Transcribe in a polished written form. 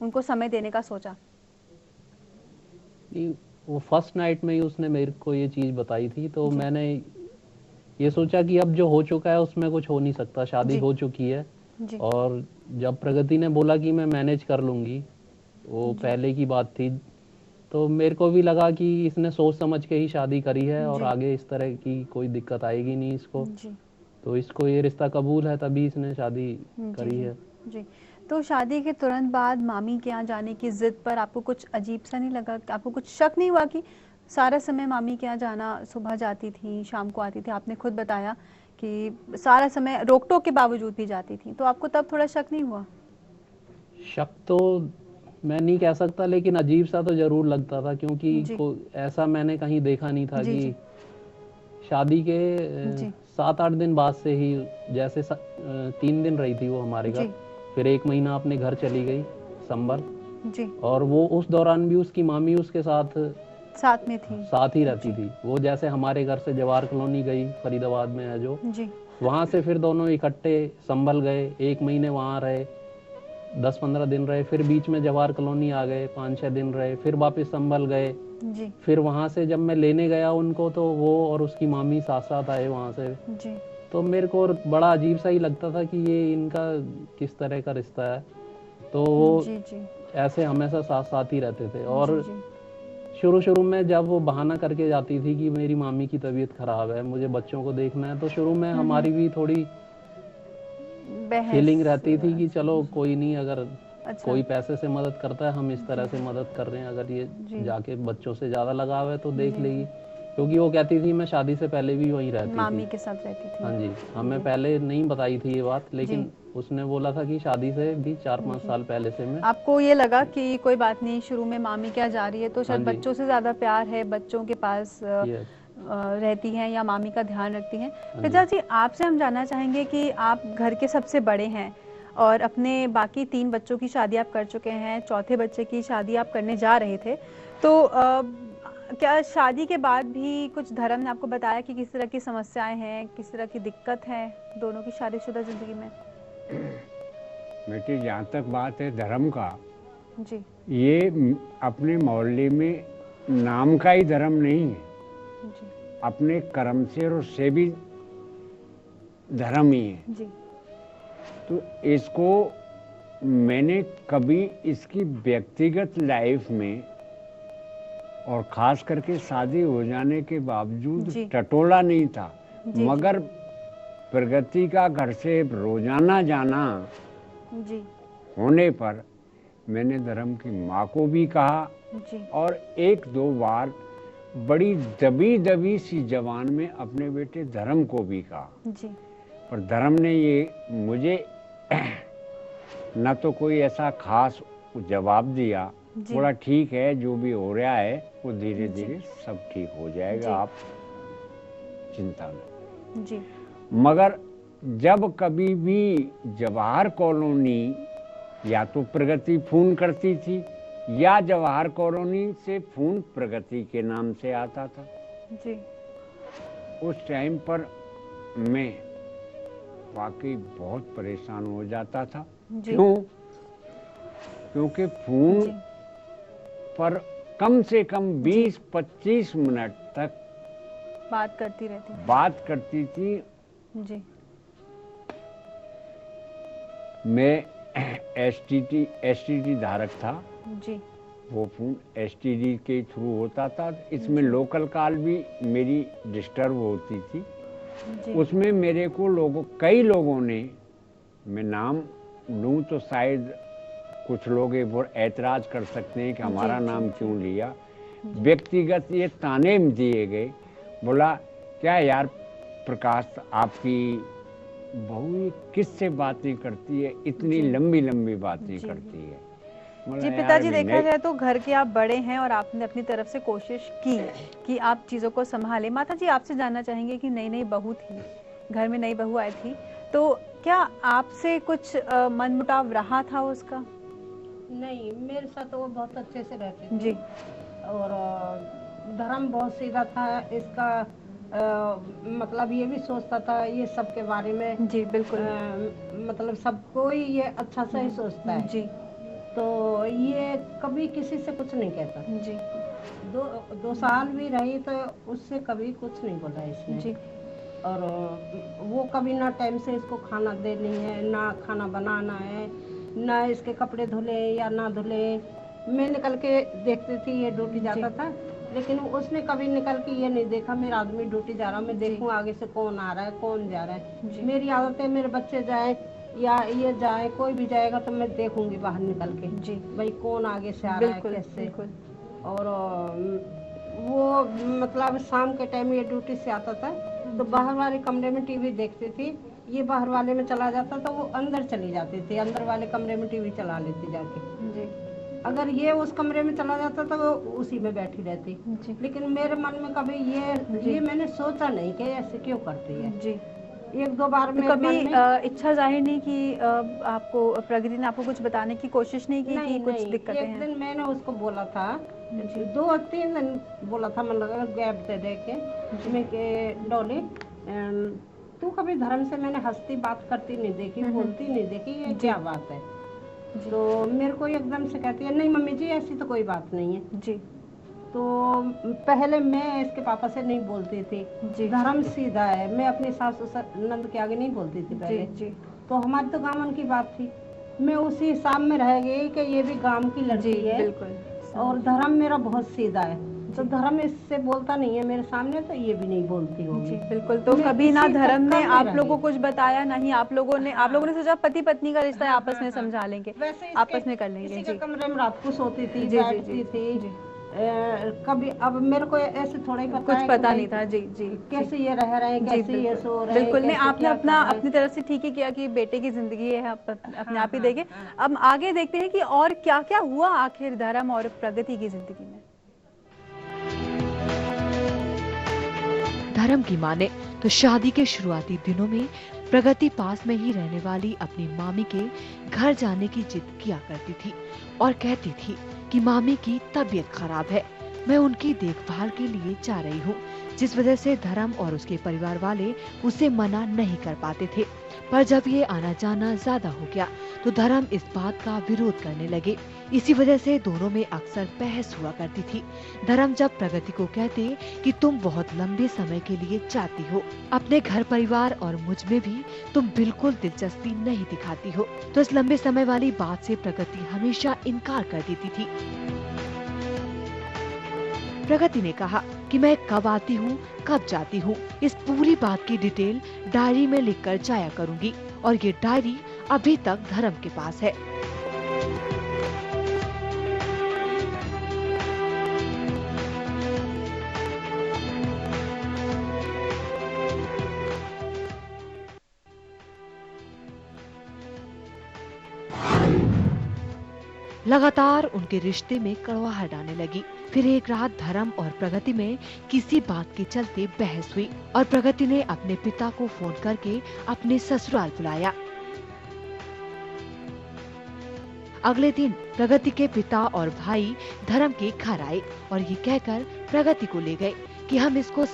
उनको समय देने का सोचा? नहीं, वो फर्स्ट नाइट में ही उसने मेरे को ये चीज़ बताई थी, तो जी। मैंने ये सोचा कि अब जो हो चुका है उसमें कुछ हो नहीं सकता, शादी जी। हो चुकी है। जी। और जब प्रगति ने बोला कि मैं मैनेज कर लूँगी, वो जी। पहले की बात थी, तो मेरे को भी लगा कि इसने सोच समझ के ही शादी करी है और जी। आगे इस तरह की कोई दिक्कत आएगी नहीं इसको। जी। तो इसको ये रिश्ता कबूल है, तभी इसने शादी जी। करी जी। है। जी। तो शादी के तुरंत बाद मामी के यहाँ जाने की ज़िद पर आपको कुछ अजीब सा नहीं लगा? आपको कुछ शक नहीं हुआ कि सारा समय मामी के यहाँ जाना, सुबह जाती थी, शाम को आती थी, आपने खुद बताया कि सारा समय रोक-टोक के बावजूद भी जाती थी, तो आपको तब थोड़ा शक नहीं हुआ? शक तो मैं नहीं कह सकता, लेकिन अजीब सा तो ज़रूर लगता था, क्योंकि जी। ऐसा मैंने कहीं देखा नहीं था जी। जी। कि शादी के जी। 7-8 दिन बाद से ही, जैसे 3 दिन रही थी वो हमारे घर, जी। फिर 1 महीना अपने घर चली गई संभल। जी। और वो उस दौरान भी उसकी मामी उसके साथ साथ में थी। साथ ही रहती जी। थी। वो जैसे हमारे घर से जवाहर कॉलोनी गई, फरीदाबाद में है जो, जी। वहाँ से फिर दोनों इकट्ठे संभल गए, 1 महीने वहाँ रहे, 10-15 दिन रहे, फिर बीच में जवाहर कॉलोनी आ गए, 5-6 दिन रहे, फिर वापस संभल गए। जी। फिर वहाँ से जब मैं लेने गया उनको, तो वो और उसकी मामी साथ साथ आए वहाँ से। जी। तो मेरे को बड़ा अजीब सा ही लगता था कि ये इनका किस तरह का रिश्ता है। तो वो जी। जी। ऐसे हमेशा साथ साथ ही रहते थे। जी। और जी। शुरू शुरू में जब वो बहाना करके जाती थी कि मेरी मामी की तबीयत खराब है, मुझे बच्चों को देखना है, तो शुरू में हमारी भी थोड़ी बहस। फीलिंग रहती थी कि चलो कोई नहीं, अगर अच्छा। कोई पैसे से मदद करता है, हम इस तरह जी। से मदद कर रहे हैं, अगर ये जी। जाके बच्चों से ज़्यादा लगाव है तो देख जी। लेगी। जी। क्योंकि वो कहती थी मैं शादी से पहले भी वहीं रहती थी। मामी के साथ रहती थी। हाँ जी, हमें जी। पहले नहीं बताई थी ये बात, जी। लेकिन उसने बोला था कि शादी से भी 4-5 जी। साल पहले से मैं। आपको ये लगा कि कोई बात नहीं, शुरू में मामी क्या जा रही है तो हाँ शायद जी। बच्चों से ज़्यादा प्यार है, बच्चों के पास यस। रहती हैं या मामी का ध्यान रखती हैं। हाँ जी। पिताजी, आपसे हम जानना चाहेंगे कि आप घर के सबसे बड़े हैं और अपने बाकी 3 बच्चों की शादी आप कर चुके हैं, चौथे बच्चे की शादी आप करने जा रहे थे। तो क्या शादी के बाद भी कुछ धर्म ने आपको बताया कि किस तरह की समस्याएँ हैं, किस तरह की दिक्कत है दोनों की शादीशुदा ज़िंदगी में? बेटी, जहाँ तक बात है धर्म का, जी। ये अपने मोहल्ले में नाम का ही धर्म नहीं है, जी। अपने कर्म से और उससे भी धर्म ही है। जी। तो इसको मैंने कभी इसकी व्यक्तिगत लाइफ में और ख़ास करके शादी हो जाने के बावजूद जी। टटोला नहीं था। जी। मगर प्रगति का घर से रोजाना जाना जी। होने पर मैंने धर्म की माँ को भी कहा जी। और 1-2 बार बड़ी दबी दबी सी जबान में अपने बेटे धर्म को भी कहा। जी। पर धर्म ने ये मुझे न तो कोई ऐसा खास जवाब दिया, जी। बोला ठीक है, जो भी हो रहा है वो धीरे जी। धीरे सब ठीक हो जाएगा, जी। आप चिंता न। जी। मगर जब कभी भी जवाहर कॉलोनी या तो प्रगति फोन करती थी या जवाहर कॉलोनी से फोन प्रगति के नाम से आता था, जी। उस टाइम पर मैं वाकई बहुत परेशान हो जाता था। जी। क्यों? क्योंकि फोन जी। पर कम से कम जी। 20-25 मिनट तक बात करती रहती थी। बात करती थी। जी। मैं एसटीडी धारक था। जी। वो फोन एसटीडी के थ्रू होता था। इसमें जी। लोकल कॉल भी मेरी डिस्टर्ब होती थी। जी। उसमें मेरे को कई लोगों ने, मैं नाम लूँ तो शायद कुछ लोग ऐतराज कर सकते हैं कि हमारा जी। नाम जी। क्यों लिया। जी। व्यक्तिगत ये ताने दिए गए, बोला क्या यार प्रकाश, आपकी बहू ये किससे बातें करती है, इतनी जी। लंबी लंबी बातें जी। करती है। जी बोला यार पिताजी, अभी देखा जाए तो घर के आप बड़े हैं और आपने अपनी तरफ से कोशिश की कि आप चीज़ों को संभालें। माता जी, आपसे जानना चाहेंगे कि नई नई बहू थी, घर में नई बहू आई थी, तो क्या आपसे कुछ मनमुटाव रहा था उसका? नहीं, मेरे साथ तो वो बहुत अच्छे से रहती थी। जी। और धर्म बहुत सीधा था इसका। मतलब ये भी सोचता था ये सब के बारे में। जी बिल्कुल। मतलब सबको ही ये अच्छा सा ही सोचता है। जी। तो ये कभी किसी से कुछ नहीं कहता जी। 2 साल भी रही तो उससे कभी कुछ नहीं बोला इसने जी। और वो कभी ना टाइम से इसको खाना देनी है, ना खाना बनाना है, ना इसके कपड़े धुले या ना धुले। मैं निकल के देखती थी, ये ड्यूटी जाता था, लेकिन उसने कभी निकल के ये नहीं देखा मेरा आदमी ड्यूटी जा रहा, मैं देखूं आगे से कौन आ रहा है कौन जा रहा है। मेरी आदत है, मेरे बच्चे जाए या ये जाए, कोई भी जाएगा तो मैं देखूंगी बाहर निकल के जी भाई कौन आगे से आ रहा है कैसे। और वो मतलब शाम के टाइम ये ड्यूटी से आता था तो बाहर वाले कमरे में टीवी देखती थी, ये बाहर वाले में चला जाता था, वो अंदर चली जाती थी, अंदर वाले कमरे में टीवी चला लेती जाके जी। अगर ये उस कमरे में चला जाता तो वो उसी में बैठी रहती जी। लेकिन मेरे मन में कभी ये मैंने सोचा नहीं कि ऐसे क्यों करती है जी। 1-2 बार में कभी इच्छा जाहिर नहीं कि आपको प्रगति ने आपको कुछ बताने की कोशिश नहीं की कि कुछ दिक्कतें हैं? एक दिन मैंने उसको बोला था, 2-3 दिन बोला था, मतलब गैप दे के जिसमें के डॉली तू कभी धर्म से मैंने हंसती बात करती नहीं देखी, बोलती नहीं देखी, ये क्या बात है? तो मेरे को एकदम से कहती है नहीं मम्मी जी ऐसी तो कोई बात नहीं है जी। तो पहले मैं इसके पापा से नहीं बोलती थी जी। धर्म सीधा है, मैं अपनी सास नंद के आगे नहीं बोलती थी पहले जी। तो हमारी तो गांव की बात थी, मैं उसी हिसाब में रह गई कि ये भी गांव की लड़की है बिल्कुल। और धर्म मेरा बहुत सीधा है, तो धर्म इससे बोलता नहीं है मेरे सामने, तो ये भी नहीं बोलती होगी बिल्कुल। तो कभी ना धर्म ने आप लोगों को कुछ बताया नहीं, आप लोगों ने सोचा पति पत्नी का रिश्ता है, आपस में समझा लेंगे, आपस में कर लेंगे जी। कमरे में रात को सोती थी, बैठती थी कभी। अब मेरे को ऐसे थोड़ा ही कुछ पता नहीं था जी जी कैसे ये रह रहे हैं, कैसे ये सो रहे हैं। बिल्कुल नहीं, आपने अपनी तरफ से ठीक ही किया कि बेटे की जिंदगी है, अपने आप ही देखे। अब आगे देखते हैं कि और क्या क्या हुआ आखिर धर्म और प्रगति की जिंदगी में। धर्म की माने तो शादी के शुरुआती दिनों में प्रगति पास में ही रहने वाली अपनी मामी के घर जाने की जिद किया करती थी और कहती थी कि मामी की तबीयत खराब है, मैं उनकी देखभाल के लिए जा रही हूँ, जिस वजह से धर्म और उसके परिवार वाले उसे मना नहीं कर पाते थे। पर जब ये आना जाना ज्यादा हो गया तो धर्म इस बात का विरोध करने लगे। इसी वजह से दोनों में अक्सर बहस हुआ करती थी। धर्म जब प्रगति को कहते कि तुम बहुत लंबे समय के लिए जाती हो, अपने घर परिवार और मुझ में भी तुम बिल्कुल दिलचस्पी नहीं दिखाती हो, तो इस लंबे समय वाली बात से प्रगति हमेशा इनकार कर देती थी। प्रगति ने कहा कि मैं कब आती हूँ कब जाती हूँ, इस पूरी बात की डिटेल डायरी में लिखकर जाया करूँगी, और ये डायरी अभी तक धर्म के पास है। लगातार उनके रिश्ते में कड़वाहट आने लगी। फिर एक रात धर्म और प्रगति में किसी बात के चलते बहस हुई और प्रगति ने अपने पिता को फोन करके अपने ससुराल बुलाया। अगले दिन प्रगति के पिता और भाई धर्म के घर आए और ये कहकर प्रगति को ले गए कि हम इसको